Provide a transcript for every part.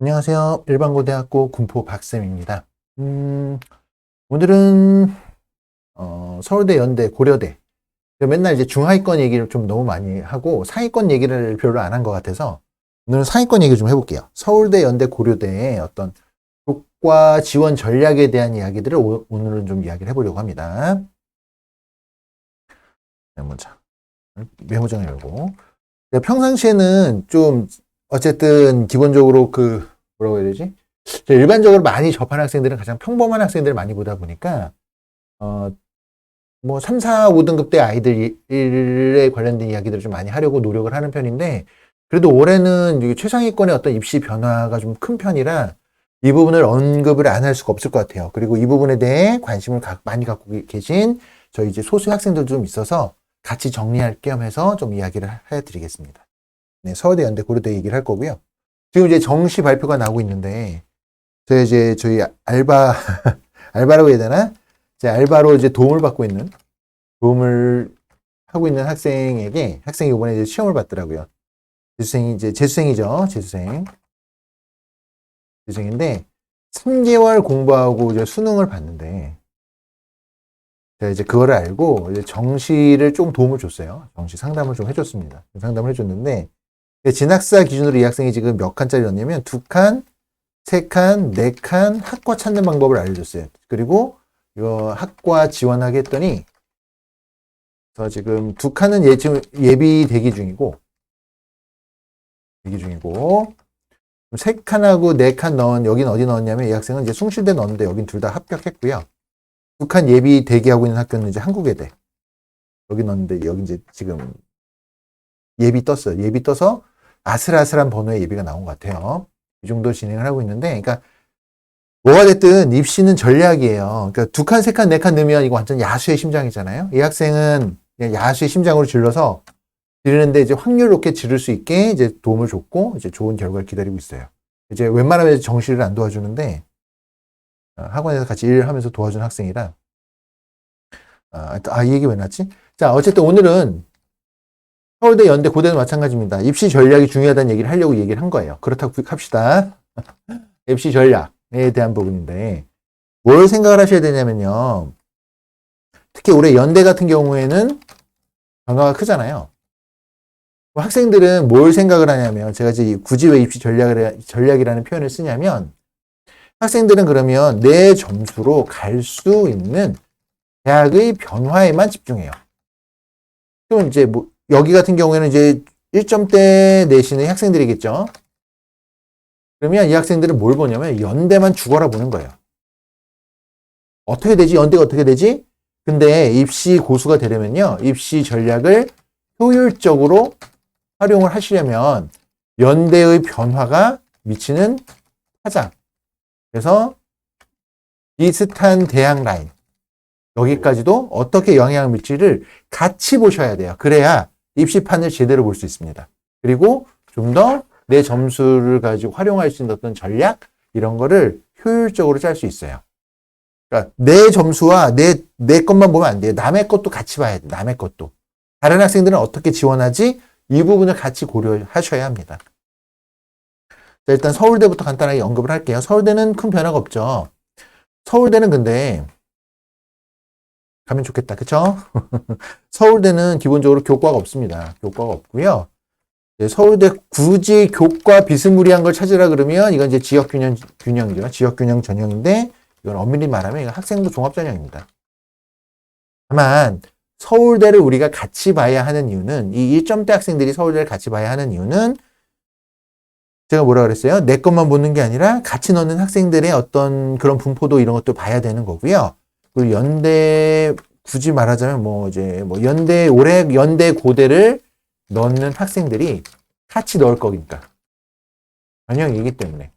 안녕하세요. 일반고등학교 군포 박쌤입니다. 오늘은 서울대, 연대, 고려대 맨날 이제 중하위권 얘기를 좀 너무 많이 하고 상위권 얘기를 별로 안 한 것 같아서 오늘은 상위권 얘기 좀 해볼게요. 서울대, 연대, 고려대의 어떤 교과 지원 전략에 대한 이야기들을 오늘은 좀 이야기를 해보려고 합니다. 먼저 메모장을 열고 평상시에는 좀 어쨌든 기본적으로 뭐라고 해야 되지? 일반적으로 많이 접하는 학생들은 가장 평범한 학생들을 많이 보다 보니까, 뭐 3, 4, 5등급 대 아이들에 관련된 이야기들을 좀 많이 하려고 노력을 하는 편인데, 그래도 올해는 최상위권의 어떤 입시 변화가 좀 큰 편이라 이 부분을 언급을 안 할 수가 없을 것 같아요. 그리고 이 부분에 대해 관심을 많이 갖고 계신 저희 이제 소수 학생들도 좀 있어서 같이 정리할 겸 해서 좀 이야기를 해드리겠습니다. 네, 서울대, 연대, 고려대 얘기를 할 거고요. 지금 이제 정시 발표가 나오고 있는데, 제가 이제 저희 알바라고 해야 되나? 제 알바로 이제 도움을 하고 있는 학생이 이번에 이제 시험을 봤더라고요. 재수생이죠. 재수생인데, 3개월 공부하고 이제 수능을 봤는데, 제가 이제 그거를 알고 이제 정시를 좀 도움을 줬어요. 정시 상담을 좀 해줬습니다. 상담을 해줬는데, 진학사 기준으로 이 학생이 지금 몇 칸짜리 넣냐면 2칸, 3칸, 4칸 학과 찾는 방법을 알려줬어요. 그리고 이거 학과 지원하게 했더니 저 지금 2칸은 지금 예비 대기 중이고 3칸하고 4칸 여긴 어디 넣었냐면 이 학생은 이제 숭실대 넣었는데 여긴 둘 다 합격했고요. 2칸 예비 대기하고 있는 학교는 이제 한국외대. 여기 넣었는데 여기 이제 지금 예비 떴어요. 예비 떠서 아슬아슬한 번호의 예비가 나온 것 같아요. 이 정도 진행을 하고 있는데, 그러니까 뭐가 됐든 입시는 전략이에요. 그러니까 2칸, 3칸, 4칸 넣으면 이거 완전 야수의 심장이잖아요. 이 학생은 그냥 야수의 심장으로 질러서 지르는데 이제 확률 높게 지를 수 있게 이제 도움을 줬고 이제 좋은 결과를 기다리고 있어요. 이제 웬만하면 정시를 안 도와주는데 학원에서 같이 일을 하면서 도와준 학생이라 이 얘기 왜 났지? 자, 어쨌든 오늘은 서울대, 연대, 고대는 마찬가지입니다. 입시 전략이 중요하다는 얘기를 하려고 얘기를 한 거예요. 그렇다고 합시다. 입시 전략에 대한 부분인데 뭘 생각을 하셔야 되냐면요. 특히 올해 연대 같은 경우에는 변화가 크잖아요. 학생들은 뭘 생각을 하냐면 제가 이제 굳이 왜 입시 전략이라는 표현을 쓰냐면 학생들은 그러면 내 점수로 갈 수 있는 대학의 변화에만 집중해요. 그럼 이제 여기 같은 경우에는 이제 1점대 내신의 학생들이겠죠. 그러면 이 학생들은 뭘 보냐면 연대만 죽어라 보는 거예요. 어떻게 되지? 연대가 어떻게 되지? 근데 입시 고수가 되려면요. 입시 전략을 효율적으로 활용을 하시려면 연대의 변화가 미치는 파장. 그래서 비슷한 대학 라인. 여기까지도 어떻게 영향을 미칠지를 같이 보셔야 돼요. 그래야 입시판을 제대로 볼 수 있습니다. 그리고 좀 더 내 점수를 가지고 활용할 수 있는 어떤 전략 이런 거를 효율적으로 짤 수 있어요. 그러니까 내 점수와 내 것만 보면 안 돼요. 남의 것도 같이 봐야 돼. 남의 것도. 다른 학생들은 어떻게 지원하지? 이 부분을 같이 고려하셔야 합니다. 자, 일단 서울대부터 간단하게 언급을 할게요. 서울대는 큰 변화가 없죠. 서울대는 근데 가면 좋겠다. 그쵸? 서울대는 기본적으로 교과가 없습니다. 교과가 없고요. 서울대 굳이 교과 비스무리한 걸 찾으라 그러면 이건 이제 지역균형이죠. 지역균형 전형인데 이건 엄밀히 말하면 이건 학생부 종합전형입니다. 다만 서울대를 우리가 같이 봐야 하는 이유는 이 1점대 학생들이 서울대를 같이 봐야 하는 이유는 제가 뭐라 그랬어요? 내 것만 보는 게 아니라 같이 넣는 학생들의 어떤 그런 분포도 이런 것도 봐야 되는 거고요. 그리고 연대 굳이 말하자면 올해 연대 고대를 넣는 학생들이 같이 넣을 거니까 전형이기 때문에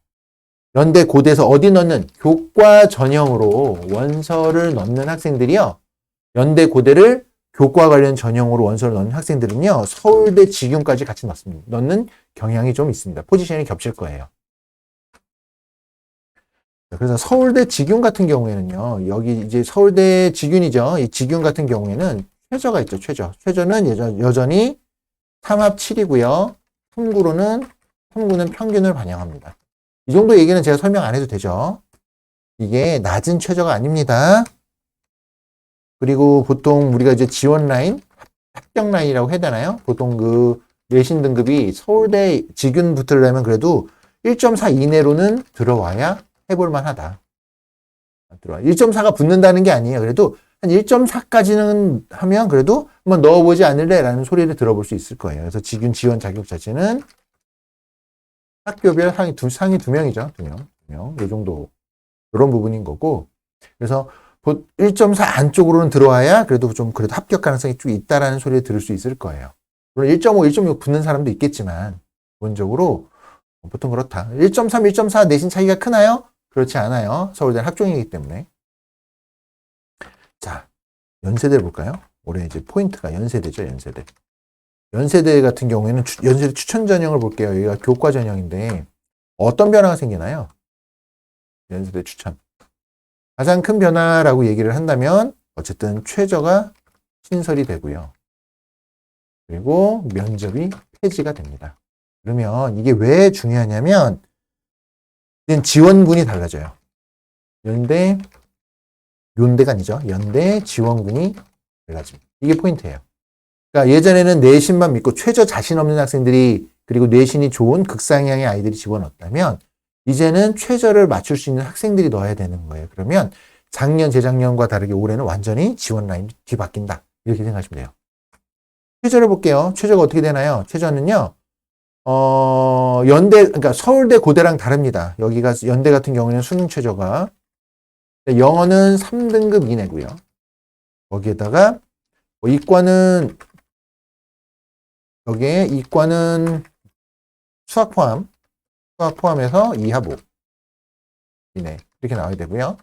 연대 고대에서 어디 넣는 교과 전형으로 원서를 넣는 학생들이요. 연대 고대를 교과 관련 전형으로 원서를 넣는 학생들은요. 서울대 직윤까지 같이 넣는 경향이 좀 있습니다. 포지션이 겹칠 거예요. 그래서 서울대 직윤 같은 경우에는요. 여기 이제 서울대 직윤이죠. 이 직윤 같은 경우에는 최저가 있죠. 최저는 여전히 3합 7이고요. 3구는 평균을 반영합니다. 이 정도 얘기는 제가 설명 안 해도 되죠. 이게 낮은 최저가 아닙니다. 그리고 보통 우리가 이제 지원 라인, 합격 라인이라고 해야 되나요? 보통 그 내신 등급이 서울대 직윤 붙으려면 그래도 1.4 이내로는 들어와야 해볼 만하다. 1.4가 붙는다는 게 아니에요. 그래도 한 1.4까지는 하면 그래도 한번 넣어보지 않을래? 라는 소리를 들어볼 수 있을 거예요. 그래서 직윤 지원 자격 자체는 학교별 상위 두 명이죠. 두 명. 이 정도. 이런 부분인 거고. 그래서 1.4 안쪽으로는 들어와야 그래도 합격 가능성이 좀 있다라는 소리를 들을 수 있을 거예요. 물론 1.5, 1.6 붙는 사람도 있겠지만, 기본적으로 보통 그렇다. 1.3, 1.4 내신 차이가 크나요? 그렇지 않아요. 서울대는 학종이기 때문에. 자, 연세대를 볼까요? 올해 이제 포인트가 연세대죠, 연세대. 연세대 같은 경우에는 연세대 추천 전형을 볼게요. 여기가 교과 전형인데, 어떤 변화가 생기나요? 연세대 추천. 가장 큰 변화라고 얘기를 한다면 어쨌든 최저가 신설이 되고요. 그리고 면접이 폐지가 됩니다. 그러면 이게 왜 중요하냐면 지원군이 달라져요. 연대가 아니죠. 연대 지원군이 달라집니다. 이게 포인트예요. 그러니까 예전에는 내신만 믿고 최저 자신 없는 학생들이 그리고 내신이 좋은 극상향의 아이들이 집어넣었다면 이제는 최저를 맞출 수 있는 학생들이 넣어야 되는 거예요. 그러면 작년, 재작년과 다르게 올해는 완전히 지원 라인이 뒤바뀐다. 이렇게 생각하시면 돼요. 최저를 볼게요. 최저가 어떻게 되나요? 최저는요, 그러니까 서울대 고대랑 다릅니다. 여기가 연대 같은 경우에는 수능 최저가 영어는 3등급 이내고요. 거기에다가 이과는 수학 포함해서 2하 5 이내 이렇게 나와야 되고요.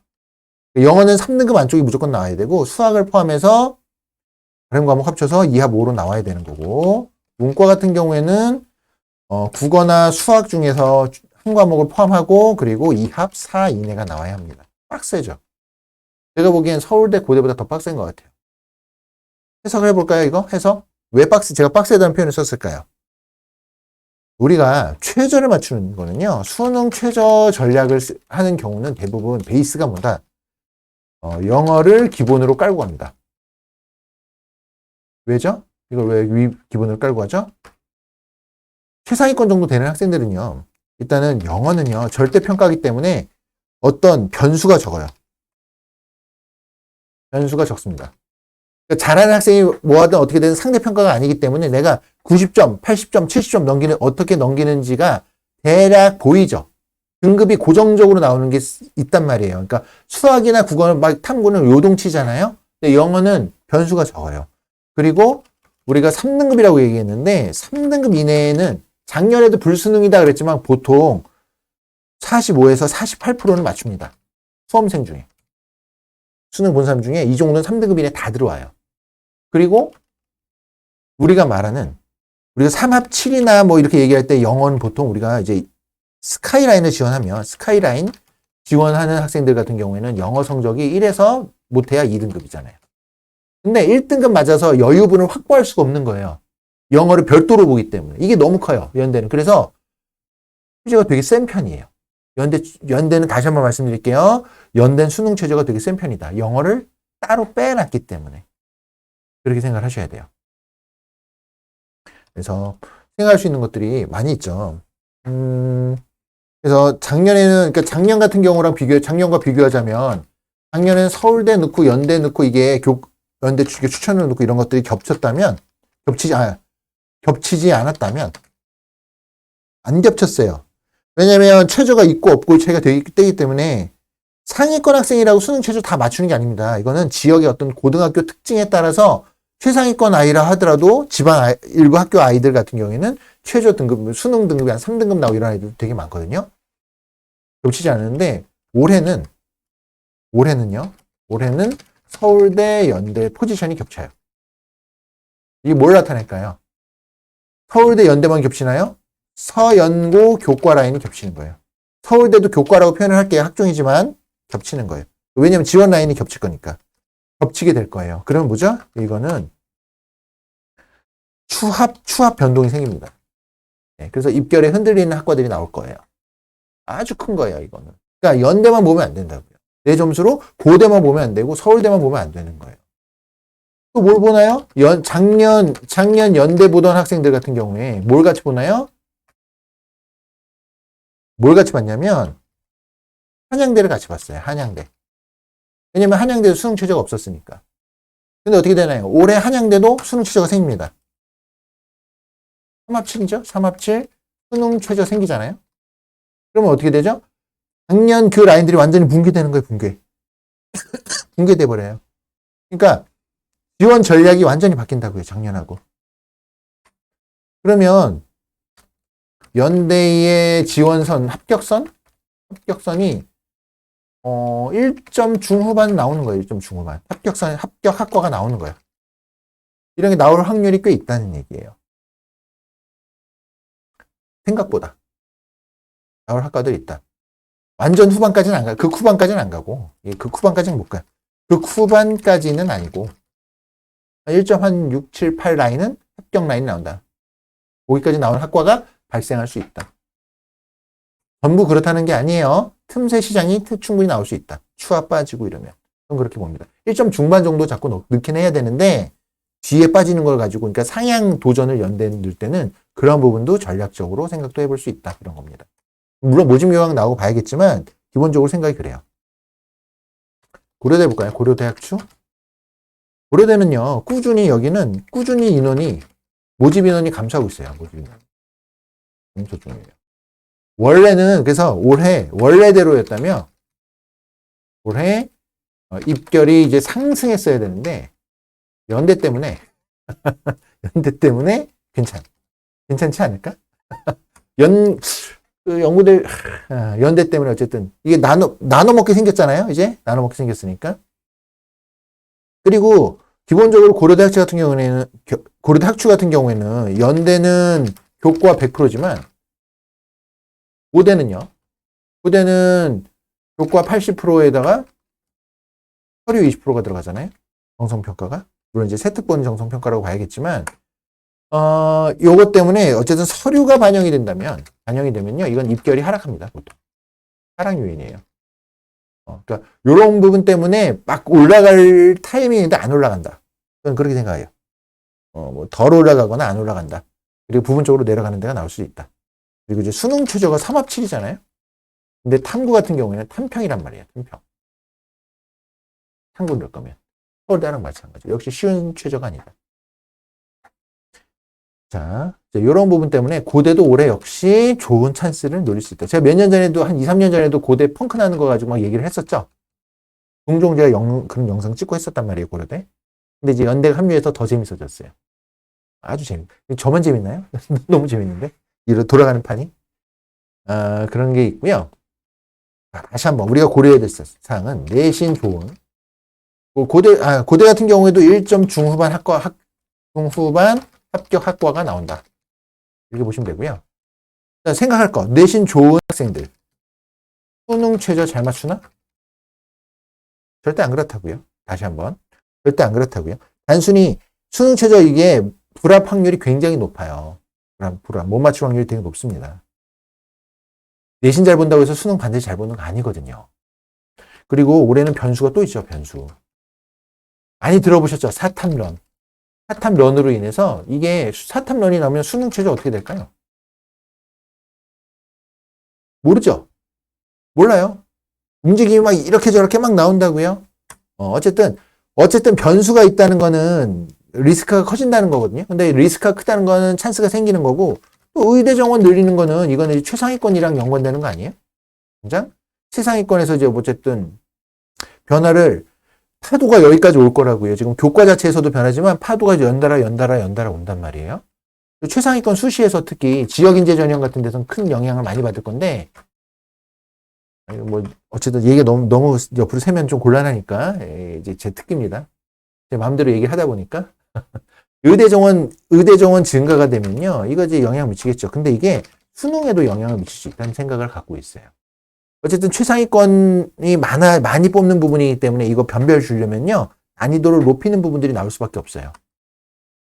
영어는 3등급 안쪽이 무조건 나와야 되고 수학을 포함해서 다른 과목 합쳐서 2하 5로 나와야 되는 거고 문과 같은 경우에는 국어나 수학 중에서 한 과목을 포함하고 그리고 2합 4 이내가 나와야 합니다. 빡세죠. 제가 보기엔 서울대 고대보다 더 빡센 것 같아요. 해석을 해볼까요? 이거 해석? 왜 제가 빡세다는 표현을 썼을까요? 우리가 최저를 맞추는 거는요. 수능 최저 전략을 하는 경우는 대부분 베이스가 뭐다? 영어를 기본으로 깔고 갑니다. 왜죠? 이걸 왜 기본으로 깔고 가죠? 최상위권 정도 되는 학생들은요. 일단은 영어는요. 절대평가이기 때문에 어떤 변수가 적어요. 변수가 적습니다. 그러니까 잘하는 학생이 뭐하든 어떻게든 상대평가가 아니기 때문에 내가 90점, 80점, 70점 어떻게 넘기는지가 대략 보이죠. 등급이 고정적으로 나오는 게 있단 말이에요. 그러니까 수학이나 국어는 막 탐구는 요동치잖아요. 근데 영어는 변수가 적어요. 그리고 우리가 3등급이라고 얘기했는데 3등급 이내에는 작년에도 불수능이다 그랬지만 보통 45에서 48%는 맞춥니다. 수험생 중에. 수능 본 사람 중에 이 정도는 3등급 이내 다 들어와요. 그리고 우리가 3합 7이나 뭐 이렇게 얘기할 때 영어는 보통 우리가 이제 스카이라인을 스카이라인 지원하는 학생들 같은 경우에는 영어 성적이 1에서 못해야 2등급이잖아요. 근데 1등급 맞아서 여유분을 확보할 수가 없는 거예요. 영어를 별도로 보기 때문에. 이게 너무 커요, 연대는. 그래서 최저가 되게 센 편이에요. 연대는 다시 한번 말씀드릴게요. 연대는 수능 최저가 되게 센 편이다. 영어를 따로 빼놨기 때문에. 그렇게 생각을 하셔야 돼요. 그래서 생각할 수 있는 것들이 많이 있죠. 그래서 그러니까 작년 같은 경우랑 작년과 비교하자면, 작년에는 서울대 넣고 연대 넣고 이게 연대 추천을 넣고 이런 것들이 겹치지 않았다면, 안 겹쳤어요. 왜냐면 최저가 있고 없고의 차이가 되기 때문에 상위권 학생이라고 수능 최저 다 맞추는 게 아닙니다. 이거는 지역의 어떤 고등학교 특징에 따라서 최상위권 아이라 하더라도 지방 일부 학교 아이들 같은 경우에는 최저 등급, 수능 등급이 한 3등급 나오고 이런 아이들 되게 많거든요. 겹치지 않는데 올해는요. 올해는 서울대, 연대 포지션이 겹쳐요. 이게 뭘 나타낼까요? 서울대, 연대만 겹치나요? 서연고 교과 라인이 겹치는 거예요. 서울대도 교과라고 표현을 할게요. 학종이지만 겹치는 거예요. 왜냐면 지원 라인이 겹칠 거니까. 겹치게 될 거예요. 그러면 뭐죠? 이거는 추합 변동이 생깁니다. 네, 그래서 입결에 흔들리는 학과들이 나올 거예요. 아주 큰 거예요, 이거는. 그러니까 연대만 보면 안 된다고요. 내 점수로 고대만 보면 안 되고 서울대만 보면 안 되는 거예요. 또 뭘 보나요? 작년 연대 보던 학생들 같은 경우에 뭘 같이 보나요? 뭘 같이 봤냐면 한양대를 같이 봤어요. 한양대. 왜냐면 한양대도 수능 최저가 없었으니까. 근데 어떻게 되나요? 올해 한양대도 수능 최저가 생깁니다. 3합7이죠? 3합7 수능 최저 생기잖아요. 그러면 어떻게 되죠? 작년 그 라인들이 완전히 붕괴되는 거예요. 붕괴돼 버려요. 그러니까 지원 전략이 완전히 바뀐다고요. 작년하고. 그러면 연대의 지원선 합격선이 1점 중후반 나오는 거예요. 1점 중후반. 합격 학과가 나오는 거예요. 이런 게 나올 확률이 꽤 있다는 얘기예요. 생각보다. 나올 학과들이 있다. 완전 후반까지는 안 가요. 극 후반까지는 안 가고. 극 후반까지는 못 가요. 극 후반까지는 아니고. 1.6, 7, 8 라인은 합격 라인이 나온다. 거기까지 나온 학과가 발생할 수 있다. 전부 그렇다는 게 아니에요. 틈새 시장이 충분히 나올 수 있다. 추가 빠지고 이러면. 저는 그렇게 봅니다. 1점 중반 정도 자꾸 넣긴 해야 되는데 뒤에 빠지는 걸 가지고 그러니까 상향 도전을 연대는 때는 그런 부분도 전략적으로 생각도 해볼 수 있다. 그런 겁니다. 물론 모집 요강 나오고 봐야겠지만 기본적으로 생각이 그래요. 고려대 볼까요? 고려대 학추. 고려대는요. 꾸준히 인원이 모집 인원이 감소하고 있어요. 모집 인원. 감소 중이에요. 원래는 그래서 올해 원래대로였다면 올해 입결이 이제 상승했어야 되는데 연대 때문에 괜찮지 않을까? 연구대 연대 때문에 어쨌든 이게 나눠 먹게 생겼잖아요. 이제 나눠 먹게 생겼으니까. 그리고 기본적으로 고려대 학추 같은 경우에는 연대는 교과 100%지만 고대는 교과 80%에다가 서류 20%가 들어가잖아요. 정성평가가. 물론 이제 세특본 정성평가라고 봐야겠지만, 요것 때문에 어쨌든 서류가 반영이 되면요. 이건 입결이 하락합니다. 보통. 하락 요인이에요. 그러니까 요런 부분 때문에 막 올라갈 타이밍인데 안 올라간다. 저는 그렇게 생각해요. 뭐 덜 올라가거나 안 올라간다. 그리고 부분적으로 내려가는 데가 나올 수 있다. 그리고 이제 수능 최저가 3합7이잖아요. 근데 탐구 같은 경우에는 탐평이란 말이에요. 탐구 넣을 거면. 서울대랑 마찬가지. 역시 쉬운 최저가 아니다. 자, 이런 부분 때문에 고대도 올해 역시 좋은 찬스를 노릴 수 있다. 제가 몇 년 전에도 한 2, 3년 전에도 고대 펑크 나는 거 가지고 막 얘기를 했었죠. 종종 제가 그런 영상 찍고 했었단 말이에요. 고려대. 근데 이제 연대가 합류해서 더 재밌어졌어요. 아주 저만 재밌나요? 너무 재밌는데? 돌아가는 판이. 그런 게 있고요. 다시 한번 우리가 고려해야 될 사항은 내신 좋은 고대 같은 경우에도 1점 중후반 합격 학과가 나온다. 이렇게 보시면 되고요. 생각할 거 내신 좋은 학생들 수능 최저 잘 맞추나? 절대 안 그렇다고요. 다시 한번 절대 안 그렇다고요. 단순히 수능 최저 이게 불합 확률이 굉장히 높아요. 불합 못 맞출 확률이 되게 높습니다. 내신 잘 본다고 해서 수능 반드시 잘 보는 거 아니거든요. 그리고 올해는 변수가 또 있죠. 변수. 많이 들어보셨죠? 사탐런. 사탐런으로 인해서 이게 사탐런이 나오면 수능 최저 어떻게 될까요? 모르죠? 몰라요. 움직임이 막 이렇게 저렇게 막 나온다고요? 어쨌든 변수가 있다는 거는 리스크가 커진다는 거거든요. 근데 리스크가 크다는 거는 찬스가 생기는 거고 또 의대 정원 늘리는 거는 이거는 최상위권이랑 연관되는 거 아니에요? 당장 최상위권에서 이제 어쨌든 변화를 파도가 여기까지 올 거라고요. 지금 교과 자체에서도 변하지만 파도가 연달아 온단 말이에요. 최상위권 수시에서 특히 지역인재 전형 같은 데서는 큰 영향을 많이 받을 건데 뭐 어쨌든 얘기가 너무 옆으로 세면 좀 곤란하니까 이제 제 특기입니다. 제 마음대로 얘기를 하다 보니까 의대 정원 증가가 되면요 이거 이제 영향을 미치겠죠. 근데 이게 수능에도 영향을 미칠 수 있다는 생각을 갖고 있어요. 어쨌든 최상위권이 많이 뽑는 부분이기 때문에 이거 변별 주려면요 난이도를 높이는 부분들이 나올 수밖에 없어요.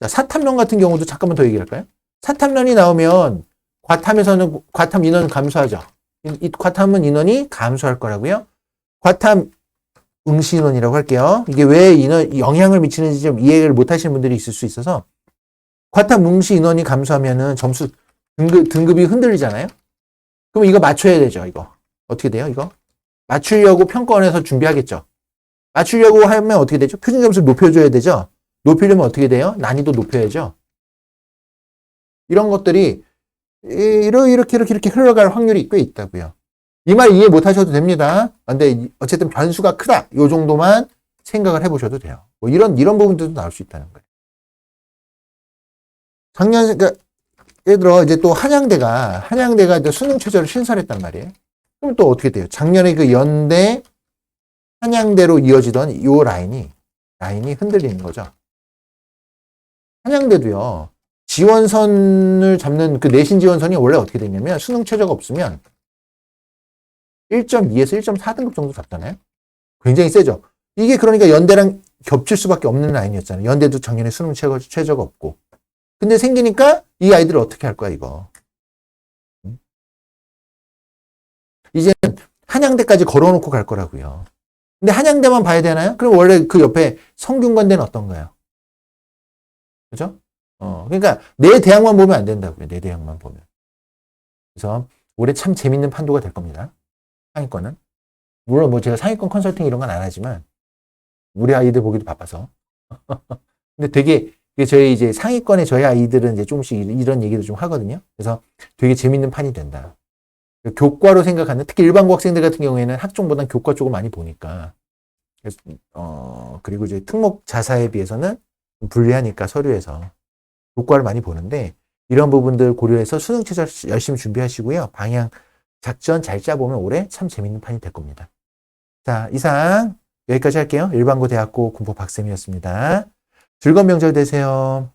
자, 사탐론 같은 경우도 잠깐만 더 얘기할까요? 사탐론이 나오면 과탐 인원 감소하죠. 이 과탐은 인원이 감소할 거라고요. 과탐 응시 인원이라고 할게요. 이게 왜 영향을 미치는지 좀 이해를 못 하시는 분들이 있을 수 있어서 과탐 응시 인원이 감소하면은 점수 등급이 흔들리잖아요. 그럼 이거 맞춰야 되죠. 이거 어떻게 돼요? 이거 맞추려고 평가원에서 준비하겠죠. 맞추려고 하면 어떻게 되죠? 표준 점수를 높여줘야 되죠. 높이려면 어떻게 돼요? 난이도 높여야죠. 이런 것들이 이렇게 흘러갈 확률이 꽤 있다고요. 이 말 이해 못 하셔도 됩니다. 근데 어쨌든 변수가 크다. 요 정도만 생각을 해보셔도 돼요. 뭐 이런 부분들도 나올 수 있다는 거예요. 작년, 그러니까 예를 들어 이제 또 한양대가 이제 수능 최저를 신설했단 말이에요. 그럼 또 어떻게 돼요? 작년에 그 연대 한양대로 이어지던 요 라인이 흔들리는 거죠. 한양대도요. 지원선을 잡는 그 내신 지원선이 원래 어떻게 되냐면 수능 최저가 없으면 1.2에서 1.4등급 정도 잡잖아요. 굉장히 세죠. 이게 그러니까 연대랑 겹칠 수밖에 없는 라인이었잖아요. 연대도 작년에 수능 최저가 없고. 근데 생기니까 이 아이들을 어떻게 할 거야, 이거. 이제는 한양대까지 걸어놓고 갈 거라고요. 근데 한양대만 봐야 되나요? 그럼 원래 그 옆에 성균관대는 어떤가요? 그죠? 그러니까 내 대학만 보면 안 된다고요. 내 대학만 보면. 그래서 올해 참 재밌는 판도가 될 겁니다. 상위권은. 물론 뭐 제가 상위권 컨설팅 이런 건 안 하지만 우리 아이들 보기도 바빠서. 근데 되게 저희 이제 상위권에 저희 아이들은 이제 조금씩 이런 얘기도 좀 하거든요. 그래서 되게 재밌는 판이 된다. 교과로 생각하는 특히 일반고 학생들 같은 경우에는 학종보다는 교과 쪽을 많이 보니까 그래서, 그리고 이제 특목 자사에 비해서는 불리하니까 서류에서 교과를 많이 보는데 이런 부분들 고려해서 수능 최저 열심히 준비하시고요. 방향 작전 잘 짜보면 올해 참 재밌는 판이 될 겁니다. 자, 이상 여기까지 할게요. 일반고 대학고 군법 박쌤이었습니다. 즐거운 명절 되세요.